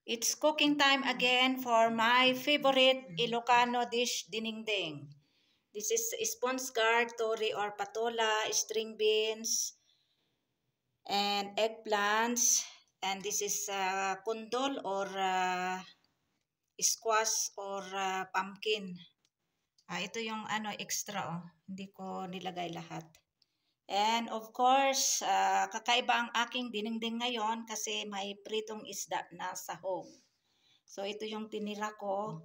It's cooking time again for my favorite Ilocano dish, dinengdeng. This is sponge gourd, tori or patola, string beans, and eggplants. And this is kundol or squash or pumpkin. Ito yung extra hindi ko nilagay lahat. And of course, kakaiba ang aking dinengdeng ngayon kasi may pritong isda na sahog. So ito yung tinira ko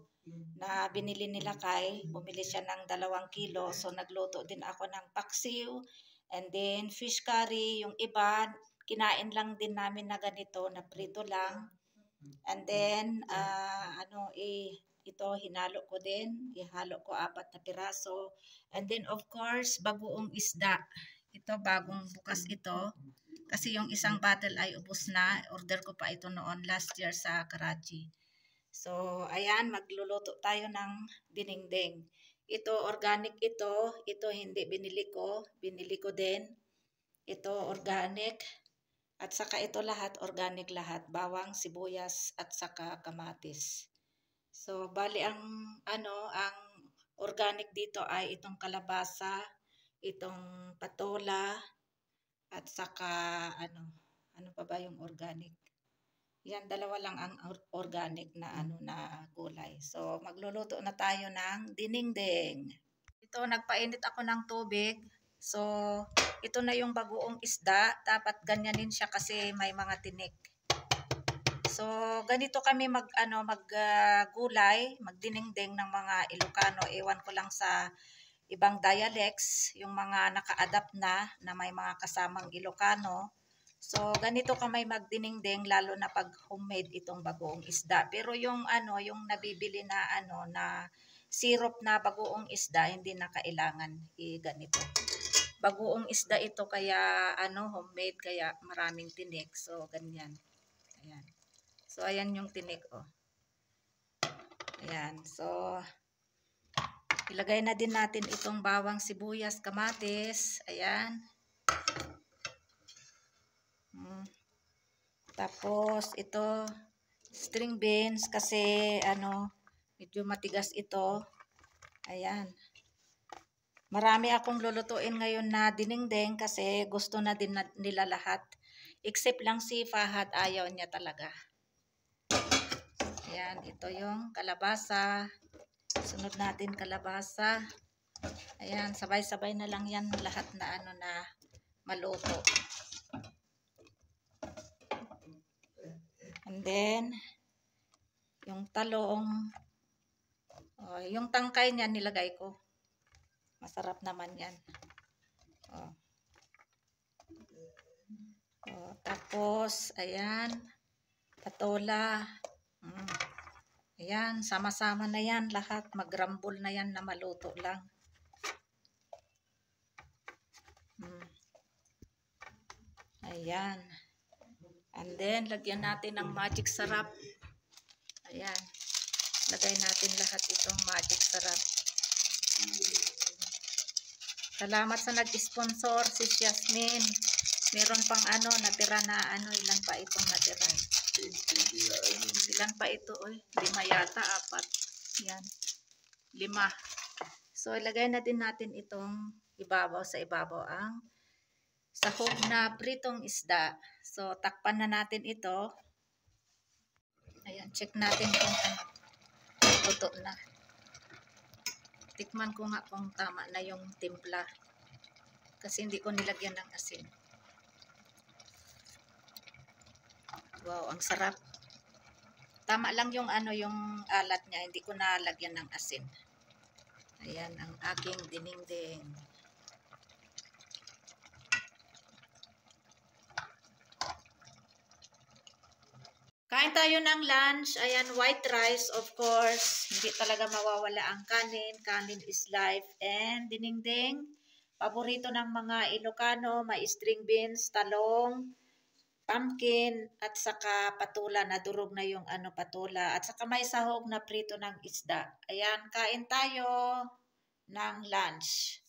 na binili nila Kay. Bumili siya ng 2 kilo. So nagluto din ako ng paksiw and then fish curry. Yung iba, kinain lang din namin na ganito, na prito lang. And then, ito hinalo ko din. Ihalo ko 4 na piraso. And then of course, bagoong isda. Ito, bagong bukas ito. Kasi yung isang bottle ay ubos na. Order ko pa ito noon last year sa Karachi. So, ayan, magluluto tayo ng dinengdeng. Ito, organic ito. Ito, hindi binili ko. Binili ko din. Ito, organic. At saka ito lahat, organic lahat. Bawang, sibuyas, at saka kamatis. So, bali ang organic dito ay itong kalabasa, itong patola, at saka ano pa ba yung organic? Yan, 2 lang ang organic na na gulay. So, magluluto na tayo ng dinengdeng. Ito, nagpainit ako ng tubig. So, ito na yung bagoong isda. Dapat ganyanin siya kasi may mga tinik. So, ganito kami gulay, magdinengdeng ng mga Ilocano. Ewan ko lang sa ibang dialects, yung mga naka-adapt na may mga kasamang Ilocano. So, ganito kami magdinengdeng lalo na pag homemade itong bagoong isda. Pero yung yung nabibili na na syrup na bagoong isda, hindi na kailangan ganito. Bagoong isda ito kaya homemade kaya maraming tinik. So, ganyan. Ayan. So, ayan yung tinik Ayan. So, ilagay na din natin itong bawang, sibuyas, kamatis. Ayan. Tapos, ito, string beans kasi, medyo matigas ito. Ayan. Marami akong lulutuin ngayon na dinengdeng kasi gusto na din nila lahat. Except lang si Fahad, ayaw niya talaga. Ayan, ito yung kalabasa. Sunod natin kalabasa. Ayan, sabay-sabay na lang yan lahat na na maluto. And then, yung talong, yung tangkay niya nilagay ko. Masarap naman yan. Tapos, ayan, patola. Ayan, sama-sama na yan lahat. Magrambol na yan na maluto lang. Ayan. And then, lagyan natin ng magic sarap. Ayan. Lagay natin lahat itong magic sarap. Salamat sa nag-sponsor, si Jasmine. Meron pang natira na ilan pa itong natira. Ilan pa ito, 5 yata, 4. Yan. 5. So, ilagay na din natin itong ibabaw sa ibabaw ang sahog na pritong isda. So, takpan na natin ito. Ayan, check natin kung luto na. Tikman ko nga kung tama na yung timpla. Kasi hindi ko nilagyan ng asin. Wow, ang sarap. Tama lang yung yung alat niya, hindi ko nalagyan ng asin. Ayan ang aking dinengdeng. Kain tayo ng lunch. Ayan, white rice, of course. Hindi talaga mawawala ang kanin. Kanin is life. And dinengdeng, paborito ng mga Ilocano, may string beans, talong, pumpkin, at saka patola, na durog na yung patola. At saka may sahog na prito ng isda. Ayan, kain tayo ng lunch.